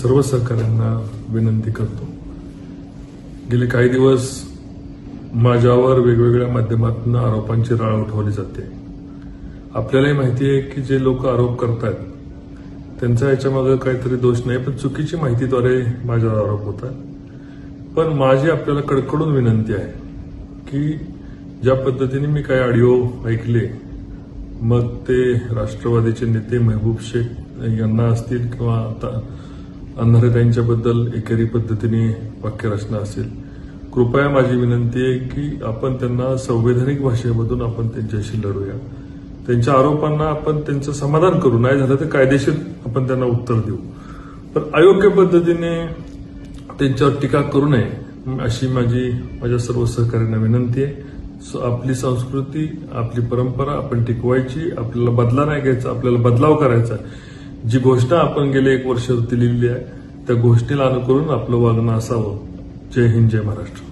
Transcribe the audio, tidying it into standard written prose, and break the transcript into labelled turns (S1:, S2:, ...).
S1: सर्व सहकाऱ्यांना विनंती करतो. गेले काही दिवस माझ्यावर वेगवेगळ्या माध्यमातून आरोपांची राळ उठवली जाते. आपल्यालाही माहिती आहे की जे लोक आरोप करतात त्यांचा याच्यामागे काहीतरी दोष नाही, पण चुकीची माहितीद्वारे माझ्यावर आरोप होतात. पण माझी आपल्याला कडकडून विनंती आहे की ज्या पद्धतीने मी काही ऑडिओ ऐकले, मग ते राष्ट्रवादीचे नेते महबूब शेख यांना असतील किंवा आता अंधारेताईंच्याबद्दल एकेरी पद्धतीने वाक्यरचना असेल, कृपया माझी विनंती आहे की आपण त्यांना संवैधानिक भाषेमधून आपण त्यांच्याशी लढूया. त्यांच्या आरोपांना आपण त्यांचं समाधान करू, नाही झालं तर कायदेशीर आपण त्यांना उत्तर देऊ, पण अयोग्य पद्धतीने त्यांच्यावर टीका करू नये अशी माझ्या सर्व सहकाऱ्यांना विनंती आहे. आपली संस्कृती, आपली परंपरा आपण टिकवायची, आपल्याला बदला नाही घ्यायचा, आपल्याला बदलाव करायचा. जी घोषणा आपण गेले 1 वर्ष दिलेली आहे त्या घोषणेला अनुकरून आपलं वागणं असावं. जय हिंद, जय महाराष्ट्र.